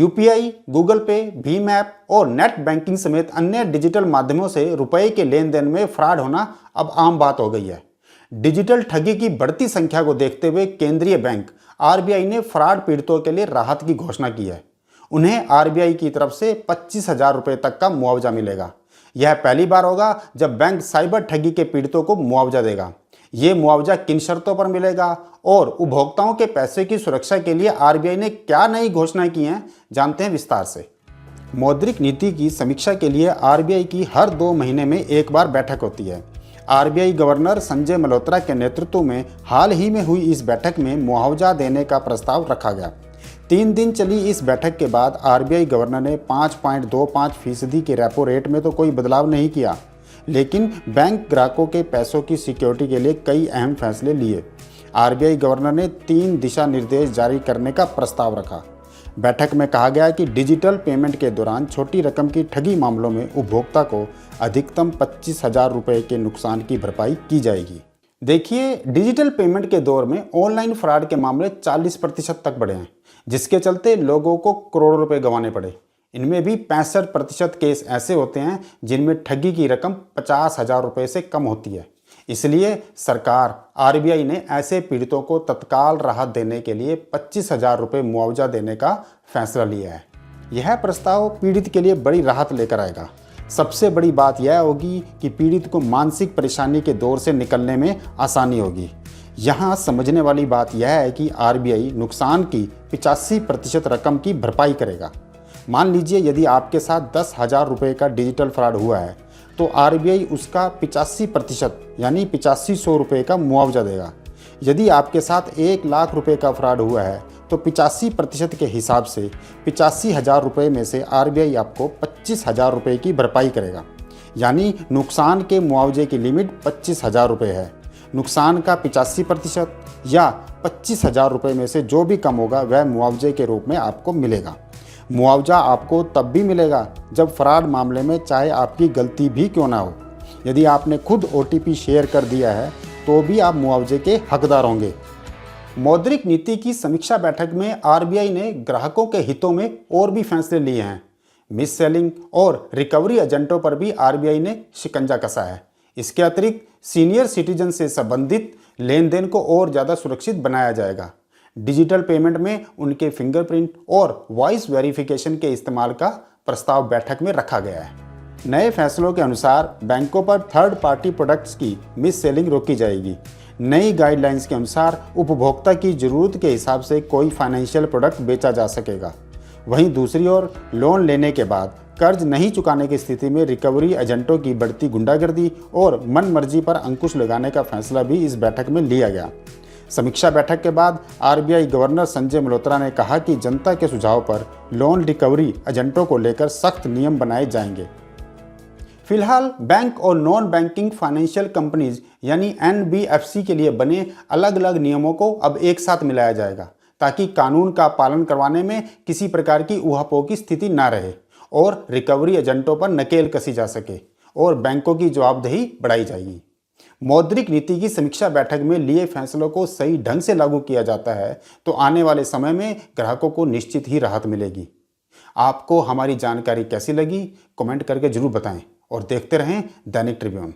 UPI, Google पे, Bhim app और net banking समेत अन्य डिजिटल माध्यमों से रुपए के लेन देन में फ्रॉड होना अब आम बात हो गई है। डिजिटल ठगी की बढ़ती संख्या को देखते हुए केंद्रीय बैंक आरबीआई ने फ्रॉड पीड़ितों के लिए राहत की घोषणा की है। उन्हें आरबीआई की तरफ से 25,000 रुपये तक का मुआवजा मिलेगा। यह पहली बार होगा जब बैंक साइबर ठगी के पीड़ितों को मुआवजा देगा। ये मुआवजा किन शर्तों पर मिलेगा और उपभोक्ताओं के पैसे की सुरक्षा के लिए आरबीआई ने क्या नई घोषणाएं की हैं, जानते हैं विस्तार से। मौद्रिक नीति की समीक्षा के लिए आरबीआई की हर 2 महीने में एक बार बैठक होती है। आरबीआई गवर्नर संजय मल्होत्रा के नेतृत्व में हाल ही में हुई इस बैठक में मुआवजा देने का प्रस्ताव रखा गया। 3 दिन चली इस बैठक के बाद आरबीआई गवर्नर ने 5.25% की रेपो रेट में तो कोई बदलाव नहीं किया, लेकिन बैंक ग्राहकों के पैसों की सिक्योरिटी के लिए कई अहम फैसले लिए। आरबीआई गवर्नर ने 3 दिशा निर्देश जारी करने का प्रस्ताव रखा। बैठक में कहा गया कि डिजिटल पेमेंट के दौरान छोटी रकम की ठगी मामलों में उपभोक्ता को अधिकतम 25,000 रुपये के नुकसान की भरपाई की जाएगी। देखिए, डिजिटल पेमेंट के दौर में ऑनलाइन फ्रॉड के मामले 40% तक बढ़े हैं, जिसके चलते लोगों को करोड़ों रुपए गंवाने पड़े। इनमें भी 65% केस ऐसे होते हैं जिनमें ठगी की रकम 50,000 रुपये से कम होती है। इसलिए सरकार आरबीआई ने ऐसे पीड़ितों को तत्काल राहत देने के लिए 25,000 रुपये मुआवजा देने का फैसला लिया है। यह प्रस्ताव पीड़ित के लिए बड़ी राहत लेकर आएगा। सबसे बड़ी बात यह होगी कि पीड़ित को मानसिक परेशानी के दौर से निकलने में आसानी होगी। यहाँ समझने वाली बात यह है कि आरबीआई नुकसान की 85% रकम की भरपाई करेगा। मान लीजिए यदि आपके साथ 10,000 रुपये का डिजिटल फ्रॉड हुआ है तो आरबीआई उसका 85% यानी 8500 रुपये का मुआवजा देगा। यदि आपके साथ 1 लाख रुपये का फ्रॉड हुआ है तो 85% के हिसाब से 85,000 रुपये में से आरबीआई आपको 25,000 रुपये की भरपाई करेगा। यानी नुकसान के मुआवजे की लिमिट 25,000 रुपये है। नुकसान का 85% या 25,000 रुपये में से जो भी कम होगा वह मुआवजे के रूप में आपको मिलेगा। मुआवजा आपको तब भी मिलेगा जब फ्रॉड मामले में चाहे आपकी गलती भी क्यों ना हो। यदि आपने खुद ओटीपी शेयर कर दिया है तो भी आप मुआवजे के हकदार होंगे। मौद्रिक नीति की समीक्षा बैठक में आरबीआई ने ग्राहकों के हितों में और भी फैसले लिए हैं। मिस सेलिंग और रिकवरी एजेंटों पर भी आरबीआई ने शिकंजा कसा है। इसके अतिरिक्त सीनियर सिटीजन से संबंधित लेन देन को और ज़्यादा सुरक्षित बनाया जाएगा। डिजिटल पेमेंट में उनके फिंगरप्रिंट और वॉइस वेरिफिकेशन के इस्तेमाल का प्रस्ताव बैठक में रखा गया है। नए फैसलों के अनुसार बैंकों पर थर्ड पार्टी प्रोडक्ट्स की मिस सेलिंग रोकी जाएगी। नई गाइडलाइंस के अनुसार उपभोक्ता की ज़रूरत के हिसाब से कोई फाइनेंशियल प्रोडक्ट बेचा जा सकेगा। वहीं दूसरी ओर लोन लेने के बाद कर्ज नहीं चुकाने की स्थिति में रिकवरी एजेंटों की बढ़ती गुंडागर्दी और मनमर्जी पर अंकुश लगाने का फैसला भी इस बैठक में लिया गया। समीक्षा बैठक के बाद आरबीआई गवर्नर संजय मल्होत्रा ने कहा कि जनता के सुझाव पर लोन रिकवरी एजेंटों को लेकर सख्त नियम बनाए जाएंगे। फिलहाल बैंक और नॉन बैंकिंग फाइनेंशियल कंपनीज यानी एनबीएफसी के लिए बने अलग अलग नियमों को अब एक साथ मिलाया जाएगा, ताकि कानून का पालन करवाने में किसी प्रकार की ऊहापोह की स्थिति ना रहे और रिकवरी एजेंटों पर नकेल कसी जा सके और बैंकों की जवाबदेही बढ़ाई जाएगी। मौद्रिक नीति की समीक्षा बैठक में लिए फैसलों को सही ढंग से लागू किया जाता है तो आने वाले समय में ग्राहकों को निश्चित ही राहत मिलेगी। आपको हमारी जानकारी कैसी लगी, कमेंट करके जरूर बताएं और देखते रहें दैनिक ट्रिब्यून।